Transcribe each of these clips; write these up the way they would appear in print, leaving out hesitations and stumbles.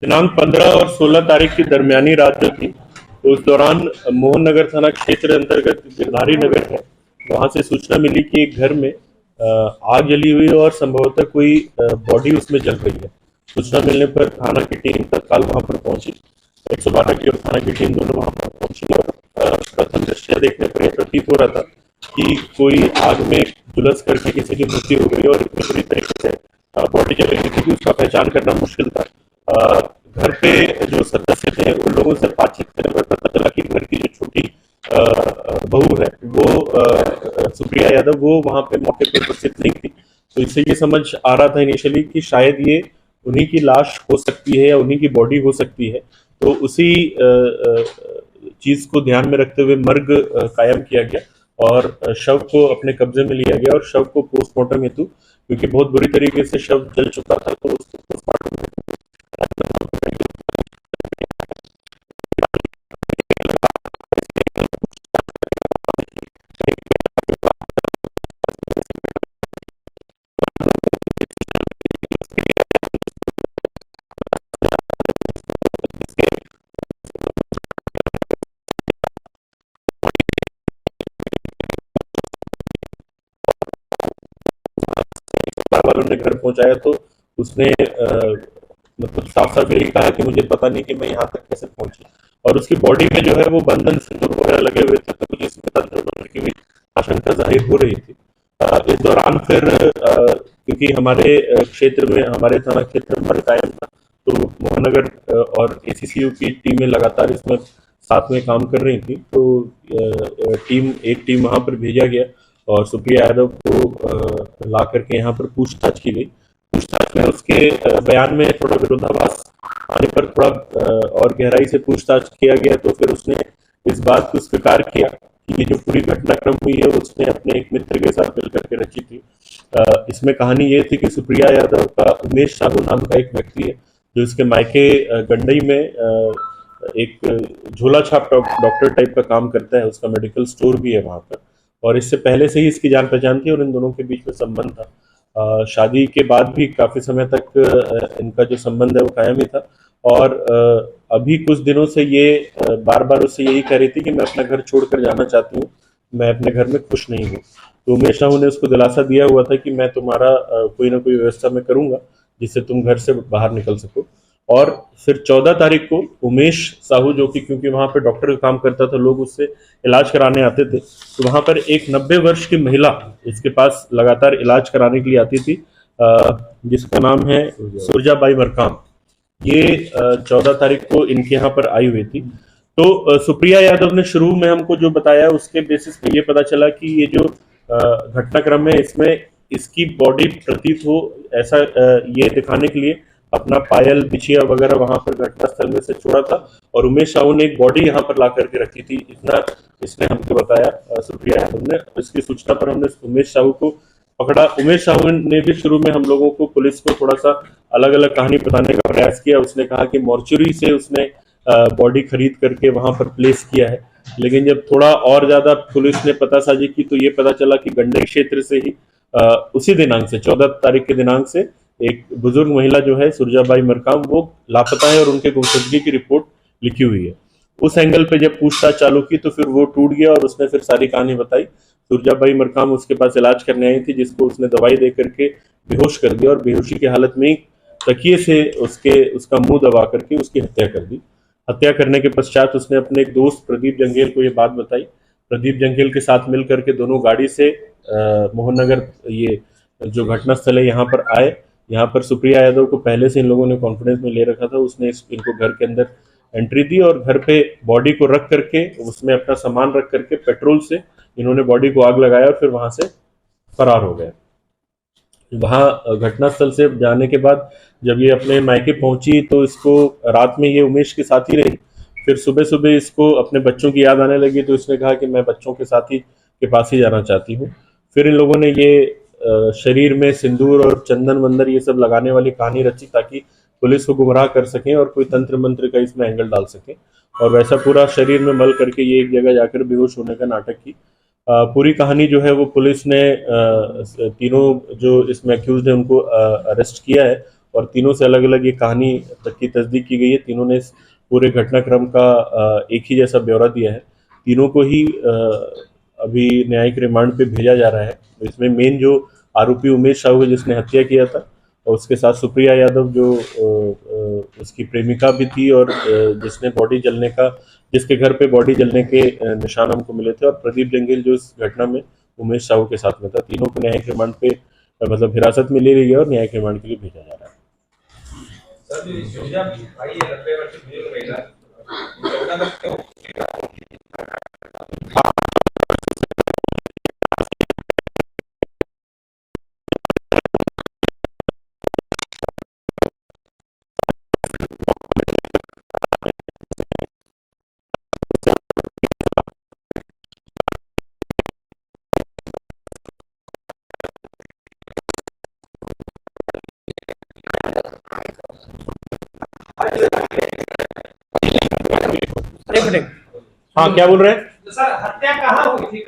दिनांक 15 और 16 तारीख की दरमियानी रात जो थी, तो उस दौरान मोहन नगर थाना क्षेत्र अंतर्गत गिरधारी नगर है, वहां से सूचना मिली कि एक घर में आग जली हुई है और संभवतः कोई बॉडी उसमें जल रही है। सूचना मिलने पर थाना की टीम तत्काल वहां पर पहुंची। 112 की और थाना की टीम दोनों वहां पर पहुंची और प्रथम दृष्टया देखने पर यह प्रतीत हो रहा था कि कोई आग में झुलस करके किसी की मृत्यु हो गई और इतनी बुरी तरीके से बॉडी जल रही थी कि उसका पहचान करना मुश्किल था। अ, घर पे जो सदस्य थे उन लोगों से बातचीत करने पर पता चला कि घर की जो छोटी बहू है वो सुप्रिया यादव वो वहां पे मौके पर उपस्थित नहीं थी। तो इससे ये समझ आ रहा था इनिशियली कि शायद ये उन्हीं की लाश हो सकती है या उन्हीं की बॉडी हो सकती है। तो उसी चीज को ध्यान में रखते हुए मर्ग कायम किया गया और शव को अपने कब्जे में लिया गया और शव को पोस्टमार्टम हेतु, क्योंकि बहुत बुरी तरीके से शव जल चुका था, तो उसको पोस्टमार्टम वालों ने घर पहुंचाया तो उसने मतलब साफ साफ यही कहा कि मुझे पता नहीं कि मैं यहाँ तक कैसे पहुंची। और उसकी बॉडी में जो है वो बंधन सिंदूर वगैरह लगे हुए थे, तो मुझे इसमें तंत्र मंत्र की भी आशंका जाहिर हो रही थी। इस दौरान फिर क्योंकि हमारे क्षेत्र में, हमारे थाना क्षेत्र में कायम था, तो महानगर और एसीसीयू की टीमें लगातार इसमें साथ में काम कर रही थी। तो एक टीम वहां पर भेजा गया और सुप्रिया यादव को ला करके यहाँ पर पूछताछ की गई। पूछताछ में उसके बयान में थोड़ा विरोधाभास आने पर थोड़ा और गहराई से पूछताछ किया गया, तो फिर उसने इस बात को स्वीकार किया कि ये जो पूरी घटनाक्रम हुई है उसने अपने एक मित्र के साथ मिलकर के रची थी। इसमें कहानी ये थी कि सुप्रिया यादव का उमेश साहू नाम का एक व्यक्ति है जो इसके मायके गंडई में एक झोला छाप डॉक्टर टाइप का काम करता है, उसका मेडिकल स्टोर भी है वहां पर। और इससे पहले से ही इसकी जान पहचान थी और इन दोनों के बीच में संबंध था। शादी के बाद भी काफी समय तक इनका जो संबंध है वो कायम ही था। और अभी कुछ दिनों से ये बार बार उससे यही कह रही थी कि मैं अपना घर छोड़कर जाना चाहती हूँ, मैं अपने घर में खुश नहीं हूँ। तो उमेश साहू ने उसको दिलासा दिया हुआ था कि मैं तुम्हारा कोई ना कोई व्यवस्था मैं करूंगा जिससे तुम घर से बाहर निकल सको। और फिर 14 तारीख को उमेश साहू, जो कि क्योंकि वहां पर डॉक्टर का काम करता था, लोग उससे इलाज कराने आते थे, तो वहां पर एक 90 वर्ष की महिला इसके पास लगातार इलाज कराने के लिए आती थी, जिसका नाम है सुरजाबाई मरकाम। ये 14 तारीख को इनके यहाँ पर आई हुई थी। तो सुप्रिया यादव ने शुरू में हमको जो बताया उसके बेसिस पे ये पता चला कि ये जो घटनाक्रम है इसमें इसकी बॉडी प्रतीत हो ऐसा ये दिखाने के लिए अपना पायल बिछिया वगैरह वहां पर घटनास्थल में से छोड़ा था और उमेश साहू ने एक बॉडी यहाँ पर ला करके रखी थी, इतना इसने हमको बताया सुप्रिया यादव ने। इसकी सूचना पर हमने उमेश साहू को पकड़ा। उमेश साहू ने भी शुरू में हम लोगों को, पुलिस को थोड़ा सा अलग अलग कहानी बताने का प्रयास किया। उसने कहा कि मॉर्चुरी से उसने बॉडी खरीद करके वहां पर प्लेस किया है, लेकिन जब थोड़ा और ज्यादा पुलिस ने पतासाजी की तो ये पता चला कि गंडई क्षेत्र से ही उसी दिनांक से, 14 तारीख के दिनांक से, एक बुजुर्ग महिला जो है सुरजाबाई मरकाम वो लापता है और उनके गुमशुदगी की रिपोर्ट लिखी हुई है। उस एंगल पे जब पूछताछ चालू की तो फिर वो टूट गया और उसने फिर सारी कहानी बताई। सुरजाबाई मरकाम उसके पास इलाज करने आई थी, जिसको उसने दवाई दे करके बेहोश कर दिया और बेहोशी की हालत में ही तकिए से उसका मुंह दबा करके उसकी हत्या कर दी। हत्या करने के पश्चात उसने अपने एक दोस्त प्रदीप जंगेल को ये बात बताई। प्रदीप जंगेल के साथ मिलकर के दोनों गाड़ी से मोहन नगर, ये जो घटनास्थल है, यहाँ पर आए। यहाँ पर सुप्रिया यादव को पहले से इन लोगों ने कॉन्फिडेंस में ले रखा था। उसने इनको घर के अंदर एंट्री दी और घर पे बॉडी को रख करके उसमें अपना सामान रख करके पेट्रोल से इन्होंने बॉडी को आग लगाया और फिर वहां से फरार हो गए। वहां घटनास्थल से जाने के बाद जब ये अपने मायके पहुंची तो इसको रात में ये उमेश के साथ ही रही। फिर सुबह सुबह इसको अपने बच्चों की याद आने लगी तो इसने कहा कि मैं बच्चों के साथ ही के पास ही जाना चाहती हूँ। फिर इन लोगों ने ये शरीर में सिंदूर और चंदन वंदर ये सब लगाने वाली कहानी रची ताकि पुलिस को गुमराह कर सकें और कोई तंत्र मंत्र का इसमें एंगल डाल सकें। और वैसा पूरा शरीर में मल करके ये एक जगह जाकर बेहोश होने का नाटक की। पूरी कहानी जो है वो पुलिस ने तीनों जो इसमें अक्यूज है उनको अरेस्ट किया है और तीनों से अलग अलग ये कहानी तक की तस्दीक की गई है। तीनों ने इस पूरे घटनाक्रम का एक ही जैसा ब्यौरा दिया है। तीनों को ही अभी न्यायिक रिमांड पे भेजा जा रहा है। इसमें मेन जो आरोपी उमेश साहू है जिसने हत्या किया था, और उसके साथ सुप्रिया यादव जो उसकी प्रेमिका भी थी, और जिसके घर पे बॉडी जलने के निशान हमको मिले थे, और प्रदीप जंगेल जो इस घटना में उमेश साहू के साथ में था। तीनों को न्यायिक रिमांड पे मतलब हिरासत में ले रही है और न्यायिक रिमांड के लिए भेजा जा रहा है। हाँ, क्या बोल रहे हैं? तो सर हत्या कहाँ हुई थी?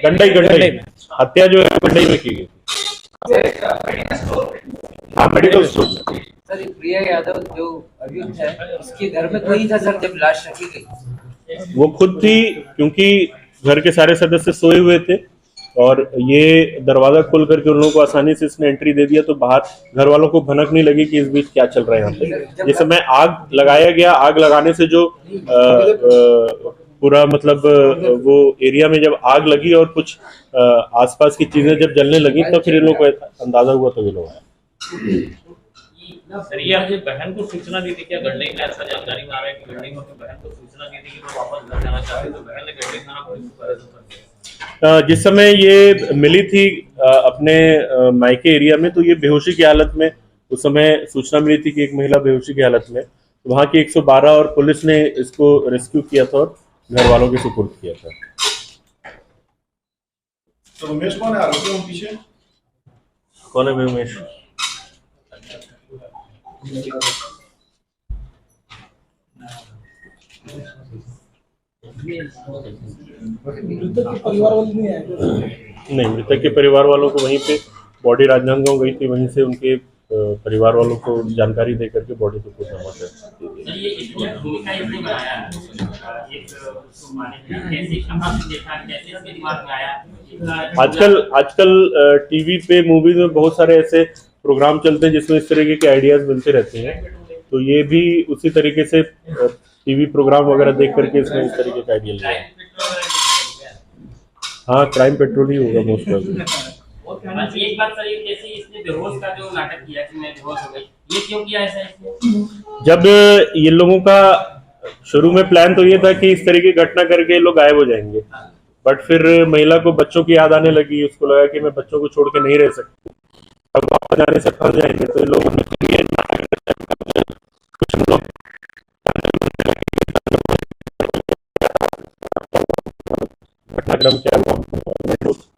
गंडई में। हत्या जो है गंडई में की गई थी। हाँ, मेडिकल स्टोर। सर प्रिया यादव जो अभियुक्त है उसके घर में कोई था सर जब लाश रखी गई? वो खुद थी, क्योंकि घर के सारे सदस्य सोए हुए थे और ये दरवाजा खोल करके उन लोगों को आसानी से इसने एंट्री दे दिया, तो बाहर घर वालों को भनक नहीं लगी कि इस बीच क्या चल रहा है यहाँ पे। जिस समय आग लगाया गया, आग लगाने से जो पूरा मतलब वो एरिया में जब आग लगी और कुछ आसपास की चीजें जब जलने लगी, तब फिर इन लोगों को अंदाजा हुआ तो ये लोग आए। सर ये मुझे बहन को सूचना दी थी क्या? गंडई में ऐसा जानकारी में आ रहा है कि गंडई में अपनी बहन को सूचना दी थी कि वो वापस घर जाना चाहते, तो बहन ने गंडई थाना पुलिस को फरियाद कर दिया। जिस समय ये मिली थी अपने मायके एरिया में, तो ये बेहोशी की हालत में, उस समय सूचना मिली थी कि एक महिला बेहोशी की हालत में, तो वहां की 112 और पुलिस ने इसको रेस्क्यू किया था और घर वालों के सुपुर्द किया था। तो उमेश कौन है आरोपी पीछे? कौन है भाई उमेश? नहीं, मृतक के परिवार वालों को वहीं पे बॉडी राजनांदगांव गई थी, वहीं से उनके परिवार वालों को जानकारी दे करके बॉडी को पोस्टमार्टम कर। ये इसने भूमिका इसने बनाया एक कैसे कहां से देखा, कैसे इसके दिमाग में आया? आजकल टीवी पे मूवीज में बहुत सारे ऐसे प्रोग्राम चलते हैं जिसमें इस तरीके के आइडियाज मिलते रहते हैं, तो ये भी उसी तरीके से टीवी प्रोग्राम वगैरह देख करके इसमें इस तरीके का आइडिया लिया। हाँ, क्राइम पेट्रोल ही होगा मोस्ट प्रोबेबली। एक बात सर, ये कैसे इसने बेहोश का जो नाटक किया कि मैं बेहोश हो गई, ये क्यों किया ऐसा इसने? जब ये लोगों का शुरू में प्लान तो ये था कि इस तरीके की घटना करके ये लोग गायब हो जाएंगे, बट फिर महिला को बच्चों की याद आने लगी, उसको लगा कि मैं बच्चों को छोड़ के नहीं रह सकती, अब वापस जाने से फंस जाएंगे, तो इन लोगों ने कुछ लोग घटनाक्रम क्या हुआ,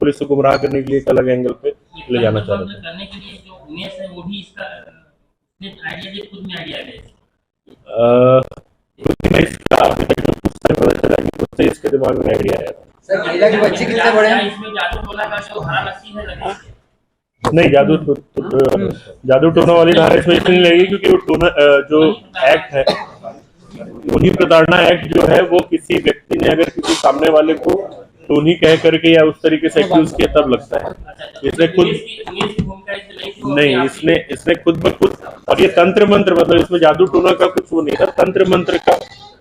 पुलिस को गुमराह करने के लिए एक अलग एंगल पे ले जाना चाह रहे थे। करने के लिए जो उमेश है वो भी इसका आइडिया दे, खुद में आइडिया है इसके दिमाग में आइडिया आया। सर महिला के बच्चे कितने बड़े हैं? इसमें जादू टोना का जो धारा लगती है लगी? नहीं, जादू टोना वाली धारा इसमें इसलिए नहीं लगी क्योंकि वो टोना जो एक्ट है, उन्हीं प्रताड़ना एक्ट जो है, वो किसी व्यक्ति ने अगर किसी सामने वाले को टोनी कह करके या उस तरीके से एक्यूज किया तब लगता है। इसने खुद नहीं, इसने खुद ब खुद, और ये तंत्र मंत्र, मतलब इसमें जादू टोना का कुछ वो नहीं था, तंत्र मंत्र का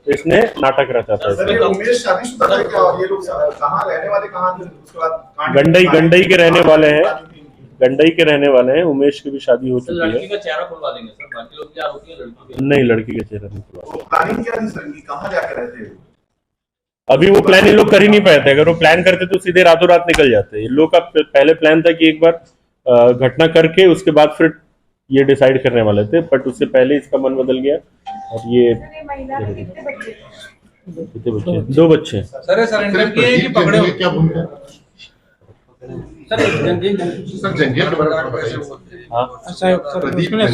इसने नाटक रचा था। उमेश शादीशुदा था क्या? ये लोग कहाँ रहने वाले, कहाँ थे? उसके बाद गंडई के रहने वाले हैं, गंडई के रहने वाले हैं। उमेश की भी शादी हो चुकी है। लड़की का चेहरा खुलवा देंगे सर, बाकी लोग क्या होती है लड़की? नहीं, लड़की का चेहरा नहीं खुलवा। प्लानिंग क्या थी सर की कहाँ जाकर रहते हैं? अभी वो प्लान इन लोग कर ही नहीं पाए थे। अगर वो प्लान करते तो सीधे रातों रात निकल जाते। इन लोग का पहले प्लान था कि एक बार घटना करके उसके बाद फिर ये डिसाइड करने वाले थे, बट उससे पहले इसका मन बदल गया और ये कितने बच्चे? 2 बच्चे। सर सरेंडर किए हैं कि पकड़े हुए? क्या भूमिका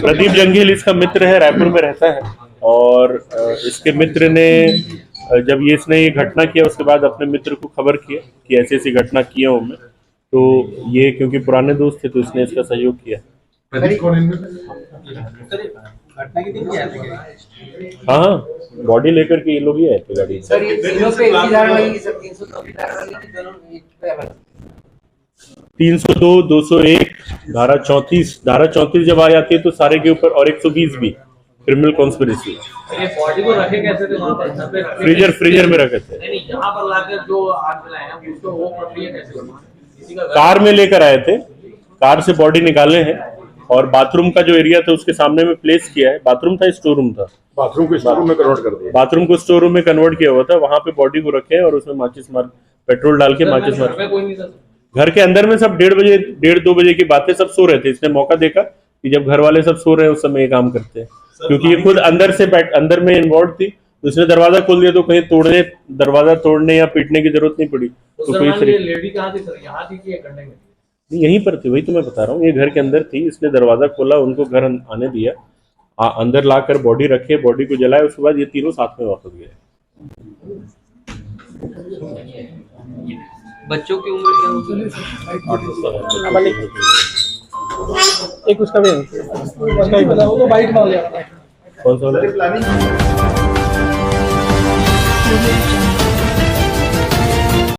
प्रदीप जंगेल इसका मित्र है, रायपुर में रहता है, और इसके मित्र ने जब इसने ये घटना किया उसके बाद अपने मित्र को खबर किया कि ऐसी ऐसी घटना किया हूँ मैं, तो ये क्योंकि पुराने दोस्त थे तो इसने इसका सहयोग किया। प्रदीप कौन है इनमें? घटना के दिन क्या है? हाँ, बॉडी लेकर के ये लोग ही आए थे गाड़ी में। सर ये तीनों पे एक ही धारा लगी, सर 302 धारा लगी कि दोनों एक पे अलग? 302, 201, धारा 34 जब आ जाती है तो सारे के ऊपर, और 120 भी क्रिमिनल कॉन्स्पिरेसी। ये बॉडी को रखे कैसे थे वहाँ पर? छत पे रखे फ्रीजर में रखे थे। नहीं, यहाँ पर लाकर जो आग जलाए हैं उसको वो प्रक्रिया कैसे हुई? किसी का घर- कार में लेकर आए थे, कार से बॉडी निकाले हैं, और बाथरूम का जो एरिया था उसके सामने में प्लेस किया है। बाथरूम था, स्टोर रूम था, बाथरूम को स्टोर रूम में कन्वर्ट कर दिया। बाथरूम को स्टोर रूम में कन्वर्ट किया हुआ था, वहां पे बॉडी को रखे और उसमें माचिस मार, पेट्रोल डाल के माचिस घर में मार। कोई नहीं था। घर के अंदर में सब 1:30-2 बजे की बातें, सब सो रहे थे। इसने मौका देखा कि जब घर वाले सब सो रहे हैं उस समय ये काम करते हैं, क्योंकि ये खुद अंदर में इन्वॉल्व थी। उसने दरवाजा खोल दिया तो कहीं दरवाजा तोड़ने या पीटने की जरूरत नहीं पड़ी। उस तो दौरान कोई ये लेडी कहाँ थी सर? यहाँ थी कि ये गड्ढे में थी? यहीं पर थी, वही तो मैं बता रहा हूँ। ये घर के अंदर थी, इसने दरवाजा खोला, उनको घर आने दिया, अंदर लाकर बॉडी रखे, बॉडी को जलाया, उसके बाद ये तीनों साथ में वापस गए। बच्चों की उम्र क्या होगी? एक उसका भी उसका ही पता, वो तो बाइक में हो गया। कौन सा वाला? प्लानिंग